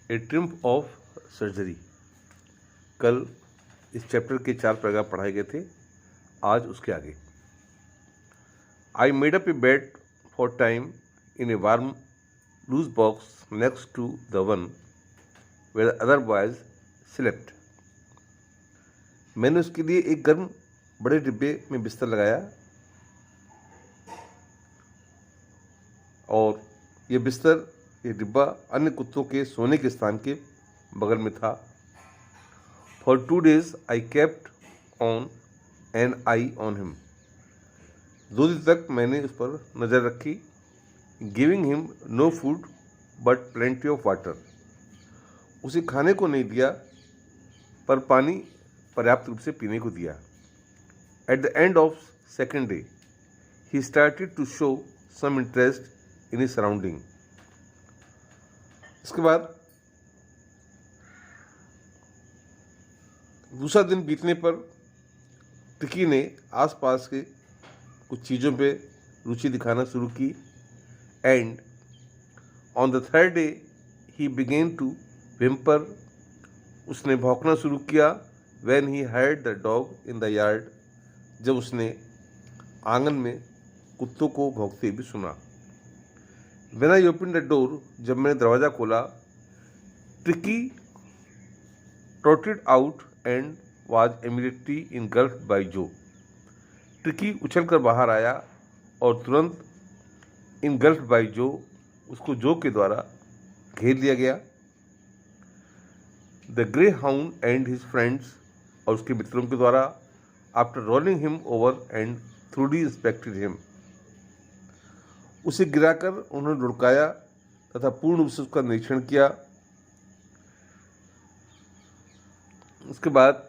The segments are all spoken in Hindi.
A triumph of surgery. कल इस चैप्टर के 4 पैराग्राफ पढ़ाए गए थे, आज उसके आगे। I made up a bed for time in a warm loose box next to the one where the other boys slept. मैंने उसके लिए एक गर्म बड़े डिब्बे में बिस्तर लगाया और ये डिब्बा अन्य कुत्तों के सोने के स्थान के बगल में था। For 2 days I kept on an eye on him. 2 दिन तक मैंने उस पर नज़र रखी। Giving him no food but plenty of water. उसे खाने को नहीं दिया पर पानी पर्याप्त रूप से पीने को दिया। At the end of second day he started to show some interest in his surrounding. इसके बाद दूसरा दिन बीतने पर टिकी ने आसपास के कुछ चीज़ों पे रुचि दिखाना शुरू की। And on the third day he began to whimper. उसने भौंकना शुरू किया। When he heard the dog in the yard. जब उसने आंगन में कुत्तों को भौंकते भी सुना। When I opened the door, जब मैंने दरवाज़ा खोला, Tricki trotted out and was immediately engulfed by Joe. Tricki उछलकर बाहर आया और तुरंत engulfed by Joe, उसको जो के द्वारा घेर लिया गया। The greyhound and his friends, और उसके मित्रों के द्वारा, after rolling him over and thoroughly inspected him, उसे गिराकर उन्होंने लुढ़काया तथा पूर्ण रूप से उसका निरीक्षण किया। उसके बाद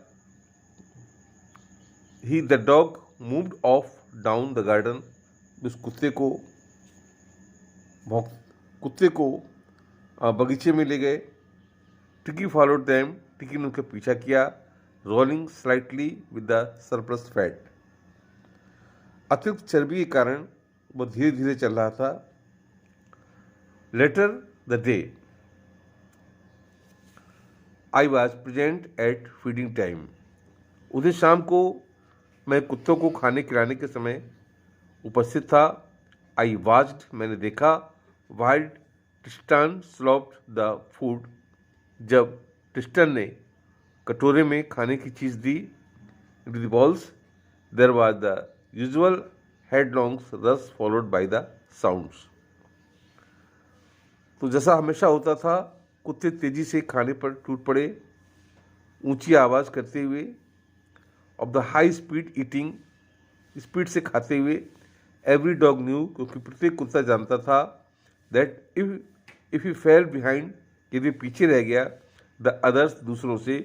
the dog moved of down the garden. उस कुत्ते को बगीचे में ले गए। टिकी फॉलोड देम। टिकी ने उनका पीछा किया। Rolling slightly with the surplus fat. अतिरिक्त चर्बी के कारण वो धीरे धीरे चल रहा था। Later the day I was present at feeding time. उसी शाम को मैं कुत्तों को खाने खिलाने के समय उपस्थित था। आई वाच्ड, मैंने देखा। While Tristan slopped the food. जब ट्रिस्टन ने कटोरे में खाने की चीज़ दी, into the bowls, there was the usual headlongs rush followed by the sounds. तो जैसा हमेशा होता था, कुत्ते तेजी से खाने पर टूट पड़े, ऊंची आवाज़ करते हुए, of the high speed eating, speed से खाते हुए। एवरी डॉग न्यू, क्योंकि प्रत्येक कुत्ता जानता था, that if he fell behind, यदि पीछे रह गया, द अदर्स, दूसरों से,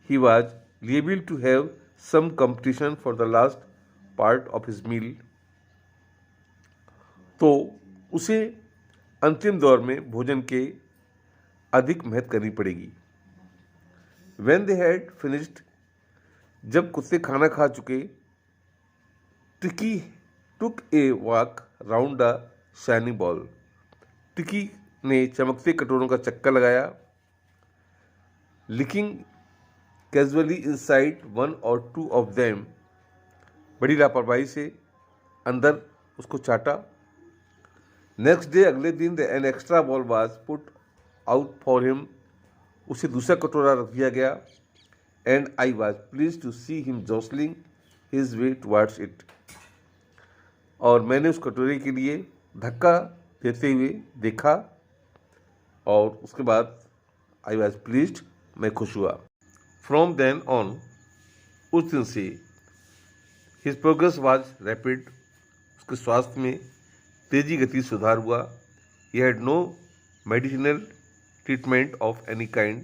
he was liable to have some competition for the last part of his meal. तो उसे अंतिम दौर में भोजन के अधिक मेहनत करनी पड़ेगी। When they had finished, जब कुत्ते खाना खा चुके, टिकी took a walk round the shining ball. टिकी ने चमकते कटोरों का चक्कर लगाया। Licking casually inside one or two of them, बड़ी लापरवाही से अंदर उसको चाटा। नेक्स्ट डे, अगले दिन, an extra bowl was put out for him. उसे दूसरा कटोरा रख दिया गया। And I was please to see him jostling his way towards it. और मैंने उस कटोरे के लिए धक्का देते हुए देखा और उसके बाद आई वाज प्लीज्ड, मैं खुश हुआ। फ्रॉम देन ऑन, उस दिन से, हिज प्रोग्रेस वाज रैपिड। उसके स्वास्थ्य में तेजी गति सुधार हुआ। He had no medicinal treatment of any kind.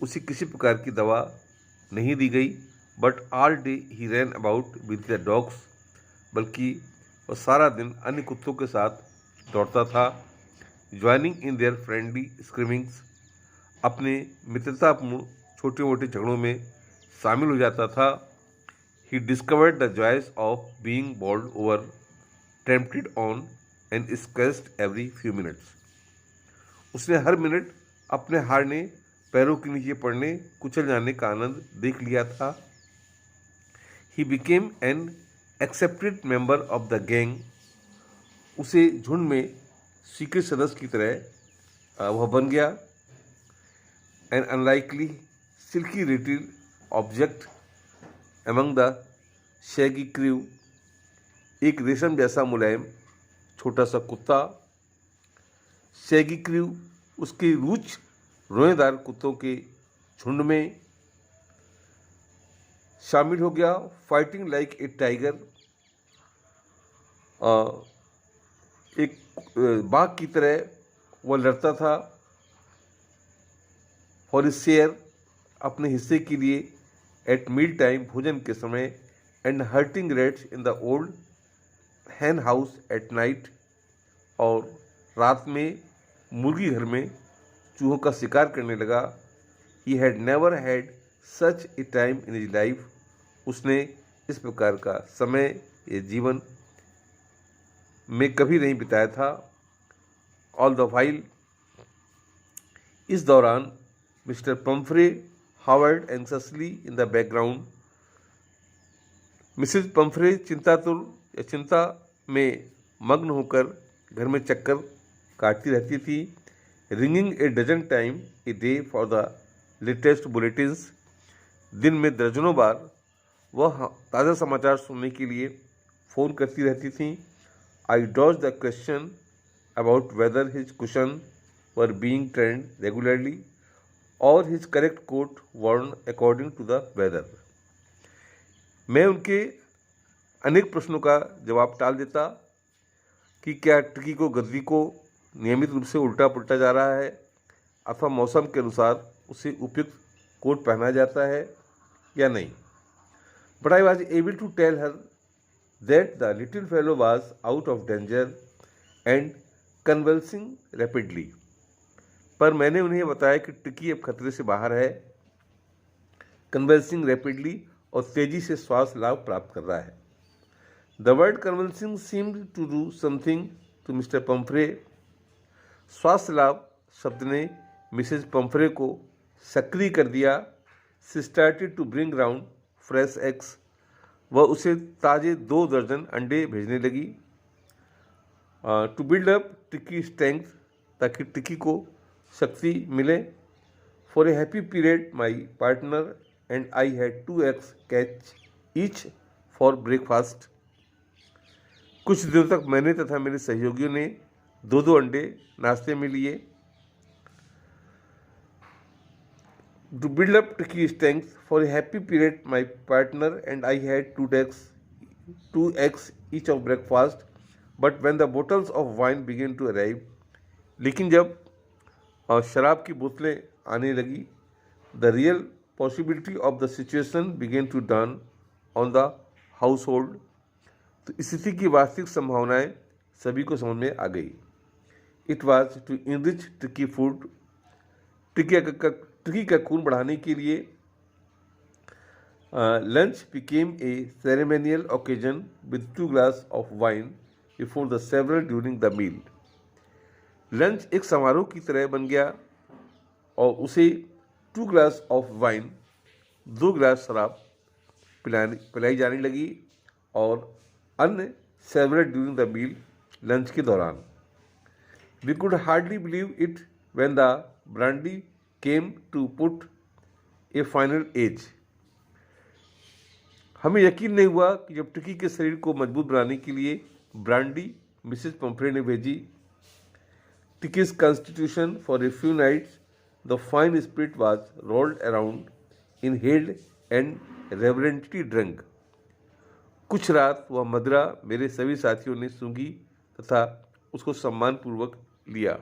उसे किसी प्रकार की दवा नहीं दी गई। But all day he ran about with the dogs, बल्कि वह सारा दिन अन्य कुत्तों के साथ दौड़ता था। ज्वाइनिंग इन देयर फ्रेंडली स्क्रीमिंग्स, अपने मित्रतापूर्ण छोटे मोटे झगड़ों में शामिल हो जाता था। He discovered the joys of being bowled over, tempted on and scratched every few minutes. उसने हर मिनट अपने हार ने पैरों के नीचे पड़ने कुचल जाने का आनंद देख लिया था। He became an accepted member of the gang. उसे झुंड में सीक्रेट सदस्य की तरह वह बन गया। An unlikely silky little object among the shaggy crew. एक रेशम जैसा मुलायम छोटा सा कुत्ता। शैगी क्रू उसके रूच रोएदार कुत्तों के झुंड में शामिल हो गया। फाइटिंग लाइक ए टाइगर, एक बाघ की तरह वह लड़ता था। फॉर हिज शेयर, अपने हिस्से के लिए। एट मील टाइम, भोजन के समय। And hurting rats in the old hen house at night, और रात में मुर्गी घर में चूहों का शिकार करने लगा। He had never had such A time in his life. उसने इस प्रकार का समय ये जीवन में कभी नहीं बिताया था। ऑल द वाइल, इस दौरान Mr Pumphrey hovered anxiously in the background. Mrs Pumphrey चिंतातुर या चिंता में मग्न होकर घर में चक्कर काटती रहती थी। Ringing a dozen time a day for the latest bulletins. दिन में दर्जनों बार वह ताज़ा समाचार सुनने के लिए फ़ोन करती रहती थी। I dodge the question about whether his cushion were being turned regularly और his correct coat worn according to the weather. मैं उनके अनेक प्रश्नों का जवाब टाल देता कि क्या टिकी को गद्दी को नियमित रूप से उल्टा पुल्टा जा रहा है अथवा मौसम के अनुसार उसे उपयुक्त कोट पहना जाता है या नहीं। But I was able to tell her that the little fellow was out of danger and convalescing rapidly. पर मैंने उन्हें बताया कि टिकी अब खतरे से बाहर है, कन्वल्सिंग रैपिडली, और तेजी से श्वास लाभ प्राप्त कर रहा है। The word convalescing seemed to do something to Mr Pumphrey. श्वास लाभ शब्द ने मिसेज पम्फ्रे को सक्रिय कर दिया। She started to bring round fresh eggs. वह उसे ताज़े 2 दर्जन अंडे भेजने लगी। To build up Tricki strength, ताकि टिकी को शक्ति मिले। For a happy period my partner and I had 2 eggs catch each for breakfast. कुछ दिनों तक मैंने तथा मेरे सहयोगियों ने 2-2 अंडे नाश्ते में लिए। To build up tricky strength for a happy period, my partner and I had 2 eggs each of breakfast. But when the bottles of wine began to arrive, लेकिन जब शराब की बोतलें आने लगी, the real possibility of the situation began to dawn on the household. तो स्थिति की वास्तविक संभावनाएं सभी को समझ में आ गई। It was to enrich tricky food. टिकी का खून बढ़ाने के लिए lunch became a ceremonial occasion with 2 glasses of wine before the several during the meal. Lunch एक समारोह की तरह बन गया और उसे 2 glasses ऑफ वाइन, 2 गिलास शराब पिलाई जाने लगी और अन्य several during the meal, lunch के दौरान। We could hardly believe it when the brandy came to put a final edge. हमें यकीन नहीं हुआ कि जब टिकी के शरीर को मजबूत बनाने के लिए ब्रांडी मिसेज पम्फ्रे ने भेजी। Tricki's constitution for a few nights, the fine spirit was rolled around, inhaled and reverently drunk. कुछ रात वह मदिरा मेरे सभी साथियों ने सूंघी तथा उसको सम्मानपूर्वक लिया।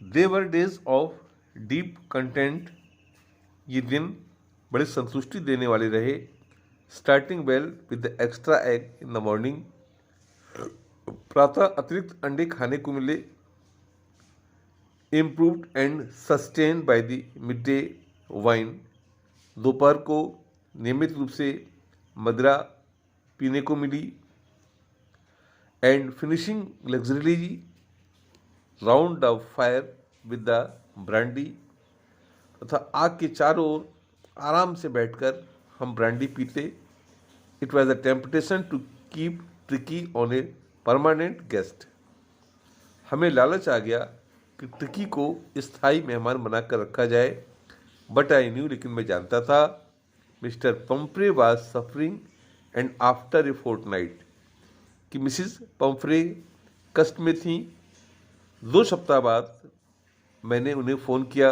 They were days of deep content. ये दिन बड़े संतुष्टि देने वाले रहे। Starting well with the extra egg in the morning. प्रातः अतिरिक्त अंडे खाने को मिले। Improved and sustain by the mid day wine. दोपहर को नियमित रूप से मदिरा पीने को मिली। And finishing luxuriously round the fire with the brandy. तथा आग के चारों ओर आराम से बैठकर हम ब्रांडी पीते। It was a temptation to keep Tricki on a permanent guest. हमें लालच आ गया कि ट्रिकी को स्थायी मेहमान बनाकर रखा जाए, बट आई न्यू, लेकिन मैं जानता था Mr Pumphrey was suffering and after a fortnight कि मिसिस पंफ्रे कष्ट में थी। 2 सप्ताह बाद मैंने उन्हें फ़ोन किया।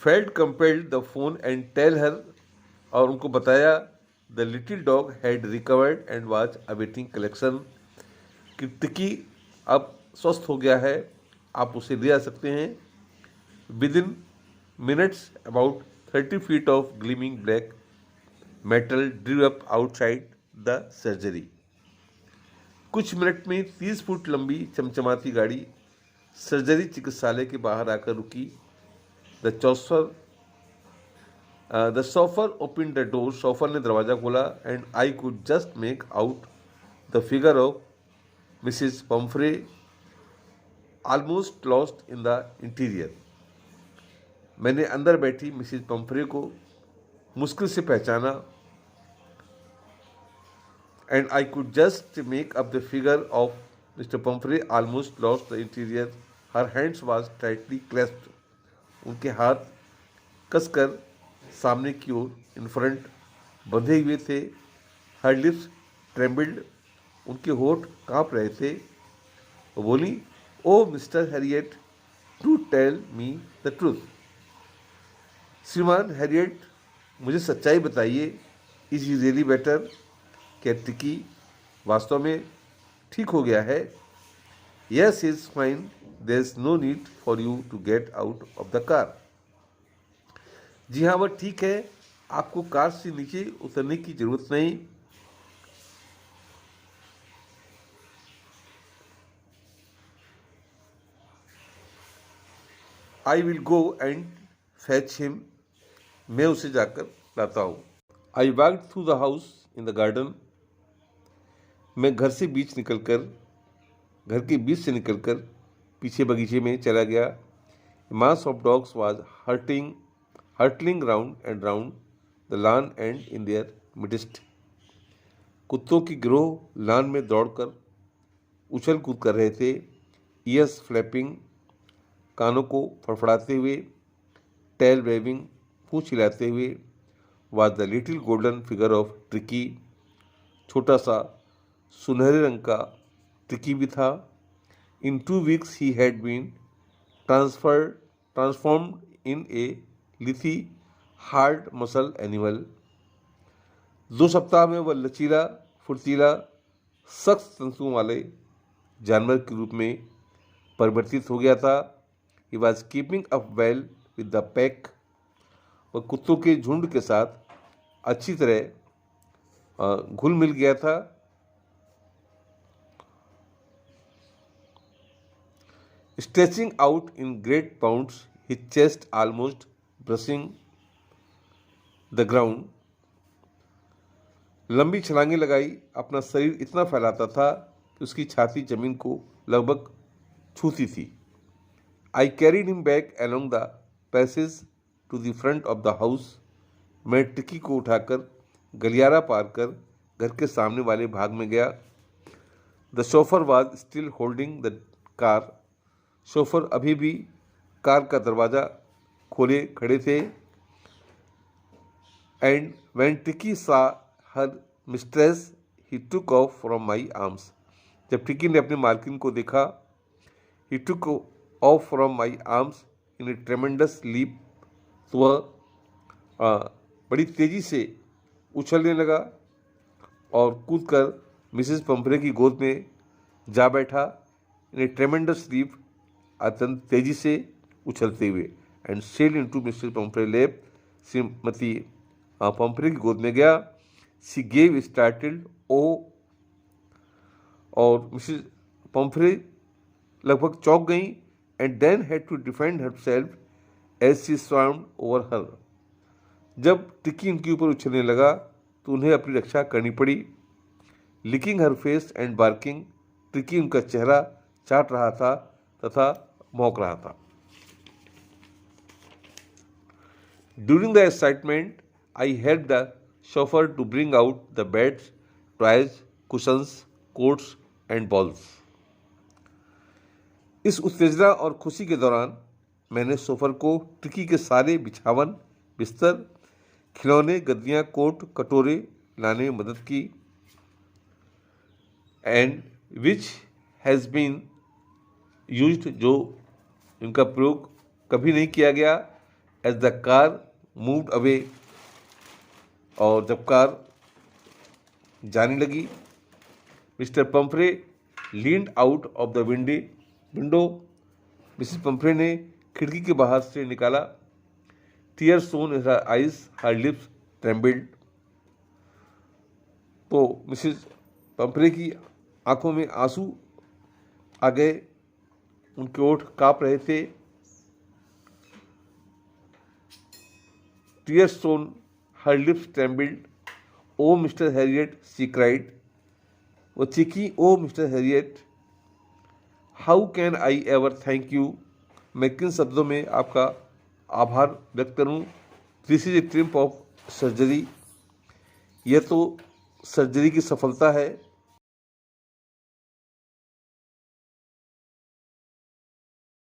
Felt compelled the phone and tell her, और उनको बताया the little dog had recovered and was awaiting collection, कि टिकी अब स्वस्थ हो गया है, आप उसे ले आ सकते हैं। With in minutes about 30 feet of gleaming black metal Drew up outside the surgery. कुछ मिनट में 30 फुट लंबी चमचमाती गाड़ी सर्जरी चिकित्सालय के बाहर आकर रुकी। The chauffeur open the door, chauffeur ने दरवाज़ा खोला and I could just make out the figure of Mrs Pumphrey almost lost in the interior. मैंने अंदर बैठी मिसिस पंफ्रे को मुश्किल से पहचाना, and I could just make up the figure of Mr Pumphrey almost lost the interior. Her hands was tightly clasped, उनके हाथ कसकर सामने की ओर इन फ्रंट बंधे हुए थे। हर लिप्स ट्रेम्बल्ड, उनके होठ कांप रहे थे। वो बोली, oh Mr Herriot, to tell me the truth. श्रीमान हैरियट, मुझे सच्चाई बताइए, इज ही रियली बेटर? क्या टिकी वास्तव में ठीक हो गया है? Yes, is fine, there is no need for you to get out of the car. जी हाँ, वह ठीक है, आपको कार से नीचे उतरने की जरूरत नहीं। I will go and fetch him, मैं उसे जाकर लाता हूँ। I walked through the house in the garden, मैं घर के बीच से निकलकर पीछे बगीचे में चला गया। Mass of dogs was hurtling round and round the lawn and in their midst. कुत्तों की गिरोह लॉन में दौड़कर उछल कूद कर रहे थे, ईयर्स फ्लैपिंग, कानों को फड़फड़ाते हुए, टेल वेविंग, पूंछ हिलाते हुए, was the little golden figure of Tricki. छोटा सा सुनहरे रंग का ट्रिकी भी था। In 2 weeks he had been transformed in a lithe hard muscle animal. 2 सप्ताह में वह लचीला, फुर्तीला, सख्त तंतुओं वाले जानवर के रूप में परिवर्तित हो गया था। He was keeping up well with the pack, वह कुत्तों के झुंड के साथ अच्छी तरह घुल मिल गया था। Stretching out in great bounds, his chest almost brushing the ground, लंबी छलांगें लगाई, अपना शरीर इतना फैलाता था कि उसकी छाती जमीन को लगभग छूती थी। I carried him back along the passage to the front of the house, मैं टिकी को उठाकर गलियारा पार कर घर के सामने वाले भाग में गया। The chauffeur was still holding the car, chauffeur अभी भी कार का दरवाज़ा खोले खड़े थे। And when Tricki saw her mistress he took off from my arms, जब टिकी ने अपनी मालकिन को देखा, he took off from my arms in a tremendous leap, तो वह बड़ी तेज़ी से उछलने लगा और कूदकर मिसेस पंफ्रे की गोद में जा बैठा। इन ए ट्रेमेंडस लीप, अत्यंत तेजी से उछलते हुए, and sail into Mrs Pumphrey lap, श्रीमती पंफ्रे की गोद में गया। शी गेव स्टार्टेड ओ, और मिसेस पंफ्रे लगभग चौंक गई, and then had to defend herself as she swarmed over her. जब टिकी उनके ऊपर उछलने लगा तो उन्हें अपनी रक्षा करनी पड़ी। Licking her face and barking, Tricki उनका चेहरा चाट रहा था तथा मौक रहा था। During the excitement, I helped the chauffeur to bring out the beds, toys, cushions, coats and balls. इस उत्तेजना और खुशी के दौरान मैंने शोफर को टिकी के सारे बिछावन, बिस्तर, खिलौने, गद्दियाँ, कोट, कटोरे लाने में मदद की, and which has been used, जो इनका प्रयोग कभी नहीं किया गया, as the car moved away, और जब कार जाने लगी। Mr Pumphrey leaned out of the window, Mrs Pumphrey ने खिड़की के बाहर से निकाला। Tears shone in her eyes, her lips trembled. तो मिसेस पंफ्रे की आंखों में आंसू आ गए, उनके ओठ काँप रहे थे। Tears shone, her lips trembled. Oh, Mr. Harriet, she cried. वो चीखी, oh Mr Herriot, how can I ever thank you, मैं किन शब्दों में आपका आभार व्यक्त करूं। This is a triumph of surgery, यह तो सर्जरी की सफलता है।